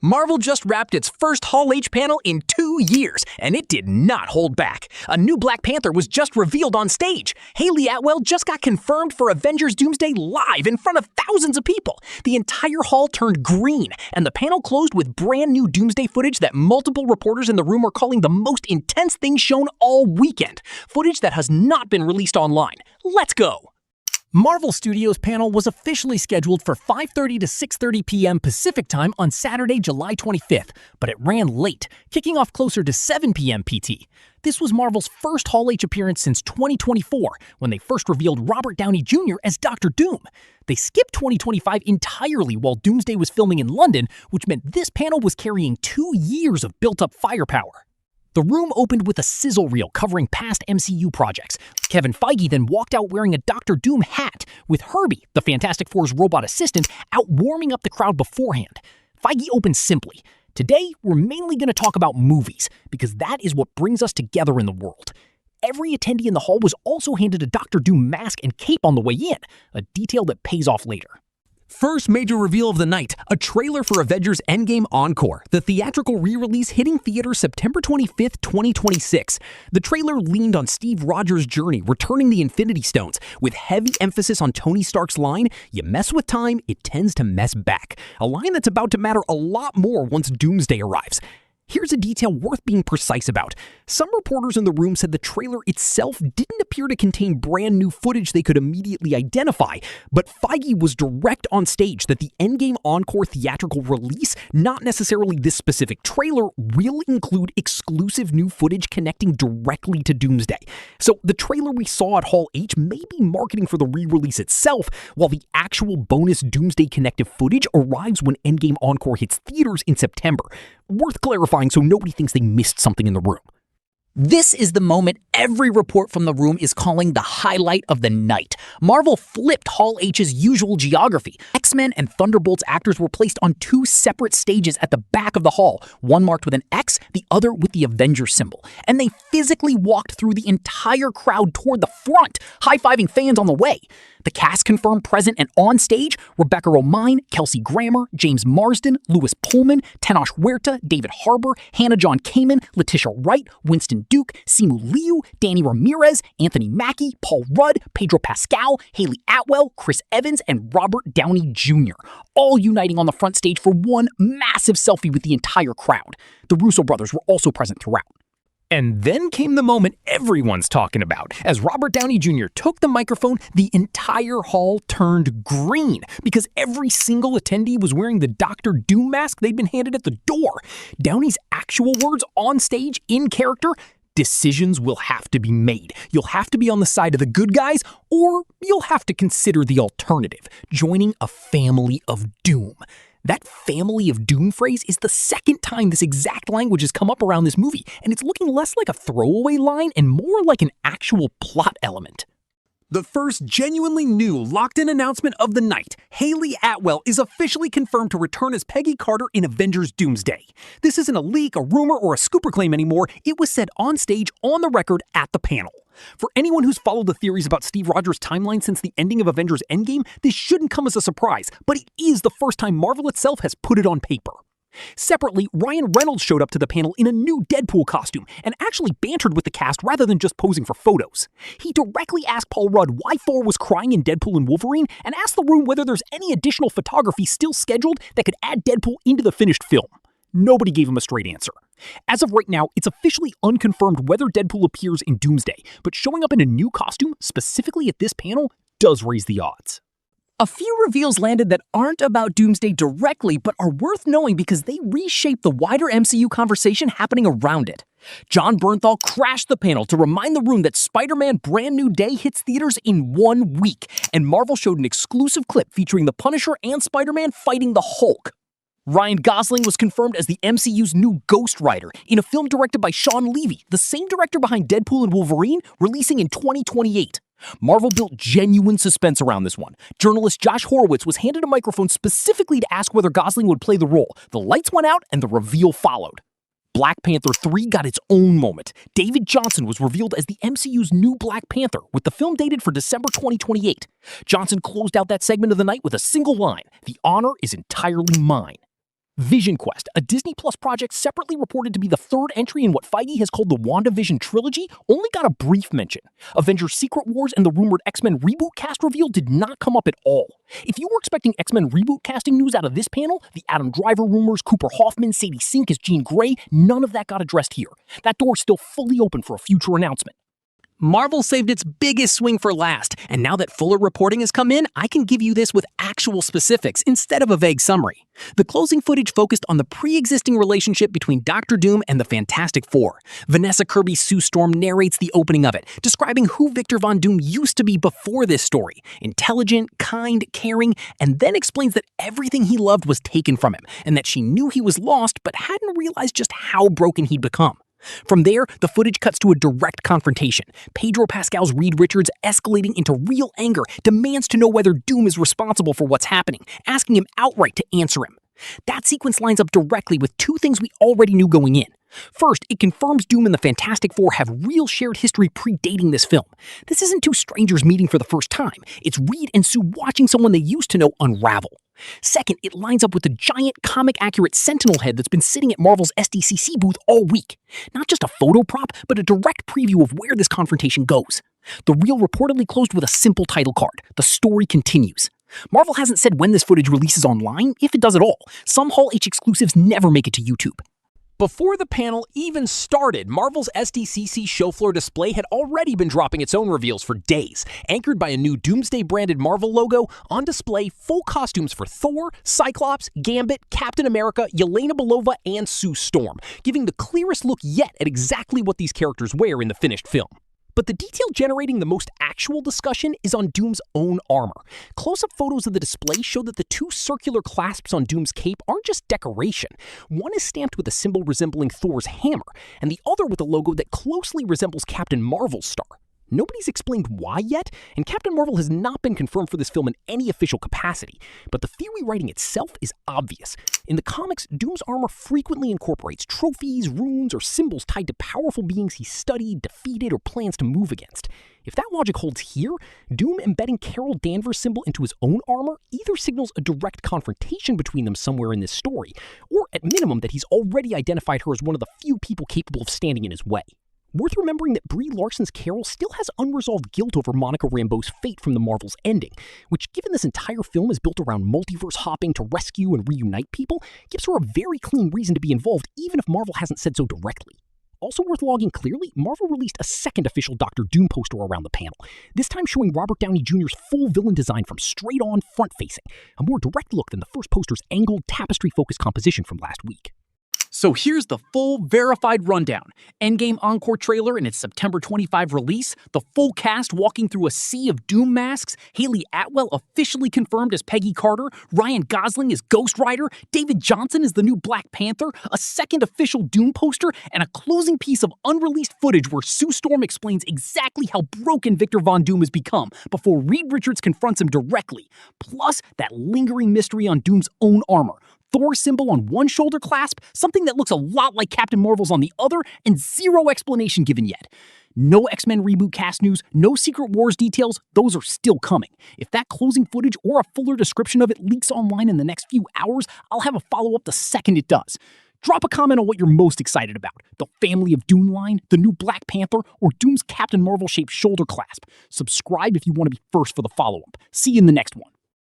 Marvel just wrapped its first Hall H panel in 2 years, and it did not hold back. A new Black Panther was just revealed on stage. Hayley Atwell just got confirmed for Avengers Doomsday live in front of thousands of people. The entire hall turned green, and the panel closed with brand new Doomsday footage that multiple reporters in the room are calling the most intense thing shown all weekend. Footage that has not been released online. Let's go! Marvel Studios' panel was officially scheduled for 5:30 to 6:30 p.m. Pacific Time on Saturday, July 25th, but it ran late, kicking off closer to 7 p.m. PT. This was Marvel's first Hall H appearance since 2024, when they first revealed Robert Downey Jr. as Dr. Doom. They skipped 2025 entirely while Doomsday was filming in London, which meant this panel was carrying 2 years of built-up firepower. The room opened with a sizzle reel covering past MCU projects. Kevin Feige then walked out wearing a Dr. Doom hat, with Herbie, the Fantastic Four's robot assistant, out warming up the crowd beforehand. Feige opened simply. Today, we're mainly going to talk about movies, because that is what brings us together in the world. Every attendee in the hall was also handed a Dr. Doom mask and cape on the way in, a detail that pays off later. First major reveal of the night, a trailer for Avengers Endgame Encore, the theatrical re-release hitting theaters September 25th, 2026. The trailer leaned on Steve Rogers' journey, returning the Infinity Stones, with heavy emphasis on Tony Stark's line, "You mess with time, it tends to mess back," a line that's about to matter a lot more once Doomsday arrives. Here's a detail worth being precise about. Some reporters in the room said the trailer itself didn't appear to contain brand new footage they could immediately identify, but Feige was direct on stage that the Endgame Encore theatrical release, not necessarily this specific trailer, will include exclusive new footage connecting directly to Doomsday. So the trailer we saw at Hall H may be marketing for the re-release itself, while the actual bonus Doomsday connective footage arrives when Endgame Encore hits theaters in September. Worth clarifying so nobody thinks they missed something in the room. This is the moment every report from the room is calling the highlight of the night. Marvel flipped Hall H's usual geography. X-Men and Thunderbolts actors were placed on 2 separate stages at the back of the hall, one marked with an X, the other with the Avengers symbol. And they physically walked through the entire crowd toward the front, high-fiving fans on the way. The cast confirmed present and on stage: Rebecca Romijn, Kelsey Grammer, James Marsden, Louis Pullman, Tenoch Huerta, David Harbour, Hannah John Kamen, Letitia Wright, Winston Duke, Simu Liu, Danny Ramirez, Anthony Mackie, Paul Rudd, Pedro Pascal, Hayley Atwell, Chris Evans, and Robert Downey Jr., all uniting on the front stage for one massive selfie with the entire crowd. The Russo brothers were also present throughout. And then came the moment everyone's talking about. As Robert Downey Jr. took the microphone, the entire hall turned green because every single attendee was wearing the Dr. Doom mask they'd been handed at the door. Downey's actual words on stage, in character: "Decisions will have to be made. You'll have to be on the side of the good guys, or you'll have to consider the alternative, joining a family of doom." That family of doom phrase is the second time this exact language has come up around this movie, and it's looking less like a throwaway line and more like an actual plot element. The first genuinely new locked-in announcement of the night: Hayley Atwell is officially confirmed to return as Peggy Carter in Avengers Doomsday. This isn't a leak, a rumor, or a scooper claim anymore. It was said on stage, on the record, at the panel. For anyone who's followed the theories about Steve Rogers' timeline since the ending of Avengers Endgame, this shouldn't come as a surprise, but it is the first time Marvel itself has put it on paper. Separately, Ryan Reynolds showed up to the panel in a new Deadpool costume and actually bantered with the cast rather than just posing for photos. He directly asked Paul Rudd why Thor was crying in Deadpool and Wolverine, and asked the room whether there's any additional photography still scheduled that could add Deadpool into the finished film. Nobody gave him a straight answer. As of right now, it's officially unconfirmed whether Deadpool appears in Doomsday, but showing up in a new costume, specifically at this panel, does raise the odds. A few reveals landed that aren't about Doomsday directly, but are worth knowing because they reshape the wider MCU conversation happening around it. Jon Bernthal crashed the panel to remind the room that Spider-Man Brand New Day hits theaters in 1 week, and Marvel showed an exclusive clip featuring the Punisher and Spider-Man fighting the Hulk. Ryan Gosling was confirmed as the MCU's new Ghost Rider in a film directed by Sean Levy, the same director behind Deadpool and Wolverine, releasing in 2028. Marvel built genuine suspense around this one. Journalist Josh Horowitz was handed a microphone specifically to ask whether Gosling would play the role. The lights went out and the reveal followed. Black Panther 3 got its own moment. David Jonsson was revealed as the MCU's new Black Panther, with the film dated for December 2028. Jonsson closed out that segment of the night with a single line: "The honor is entirely mine." Vision Quest, a Disney Plus project separately reported to be the third entry in what Feige has called the WandaVision trilogy, only got a brief mention. Avengers Secret Wars and the rumored X-Men reboot cast reveal did not come up at all. If you were expecting X-Men reboot casting news out of this panel, the Adam Driver rumors, Cooper Hoffman, Sadie Sink as Jean Grey, none of that got addressed here. That door's still fully open for a future announcement. Marvel saved its biggest swing for last, and now that fuller reporting has come in, I can give you this with actual specifics instead of a vague summary. The closing footage focused on the pre-existing relationship between Doctor Doom and the Fantastic Four. Vanessa Kirby's Sue Storm narrates the opening of it, describing who Victor Von Doom used to be before this story. Intelligent, kind, caring, and then explains that everything he loved was taken from him, and that she knew he was lost but hadn't realized just how broken he'd become. From there, the footage cuts to a direct confrontation. Pedro Pascal's Reed Richards, escalating into real anger, demands to know whether Doom is responsible for what's happening, asking him outright to answer him. That sequence lines up directly with two things we already knew going in. First, it confirms Doom and the Fantastic Four have real shared history predating this film. This isn't two strangers meeting for the first time. It's Reed and Sue watching someone they used to know unravel. Second, it lines up with the giant comic-accurate Sentinel head that's been sitting at Marvel's SDCC booth all week. Not just a photo prop, but a direct preview of where this confrontation goes. The reel reportedly closed with a simple title card: "The story continues." Marvel hasn't said when this footage releases online, if it does at all. Some Hall H exclusives never make it to YouTube. Before the panel even started, Marvel's SDCC show floor display had already been dropping its own reveals for days. Anchored by a new Doomsday branded Marvel logo, on display full costumes for Thor, Cyclops, Gambit, Captain America, Yelena Belova, and Sue Storm, giving the clearest look yet at exactly what these characters wear in the finished film. But the detail generating the most actual discussion is on Doom's own armor. Close-up photos of the display show that the two circular clasps on Doom's cape aren't just decoration. One is stamped with a symbol resembling Thor's hammer, and the other with a logo that closely resembles Captain Marvel's star. Nobody's explained why yet, and Captain Marvel has not been confirmed for this film in any official capacity, but the theory writing itself is obvious. In the comics, Doom's armor frequently incorporates trophies, runes, or symbols tied to powerful beings he studied, defeated, or plans to move against. If that logic holds here, Doom embedding Carol Danvers' symbol into his own armor either signals a direct confrontation between them somewhere in this story, or at minimum that he's already identified her as one of the few people capable of standing in his way. Worth remembering that Brie Larson's Carol still has unresolved guilt over Monica Rambeau's fate from the Marvel's ending, which, given this entire film is built around multiverse hopping to rescue and reunite people, gives her a very clean reason to be involved even if Marvel hasn't said so directly. Also worth logging clearly, Marvel released a second official Doctor Doom poster around the panel, this time showing Robert Downey Jr.'s full villain design from straight-on front-facing, a more direct look than the first poster's angled, tapestry-focused composition from last week. So here's the full, verified rundown. Endgame Encore trailer in its September 25 release, the full cast walking through a sea of Doom masks, Hayley Atwell officially confirmed as Peggy Carter, Ryan Gosling as Ghost Rider, David Jonsson as the new Black Panther, a second official Doom poster, and a closing piece of unreleased footage where Sue Storm explains exactly how broken Victor Von Doom has become before Reed Richards confronts him directly. Plus, that lingering mystery on Doom's own armor. Thor symbol on one shoulder clasp, something that looks a lot like Captain Marvel's on the other, and zero explanation given yet. No X-Men reboot cast news, no Secret Wars details, those are still coming. If that closing footage or a fuller description of it leaks online in the next few hours, I'll have a follow-up the second it does. Drop a comment on what you're most excited about. The Family of Doom line, the new Black Panther, or Doom's Captain Marvel-shaped shoulder clasp. Subscribe if you want to be first for the follow-up. See you in the next one.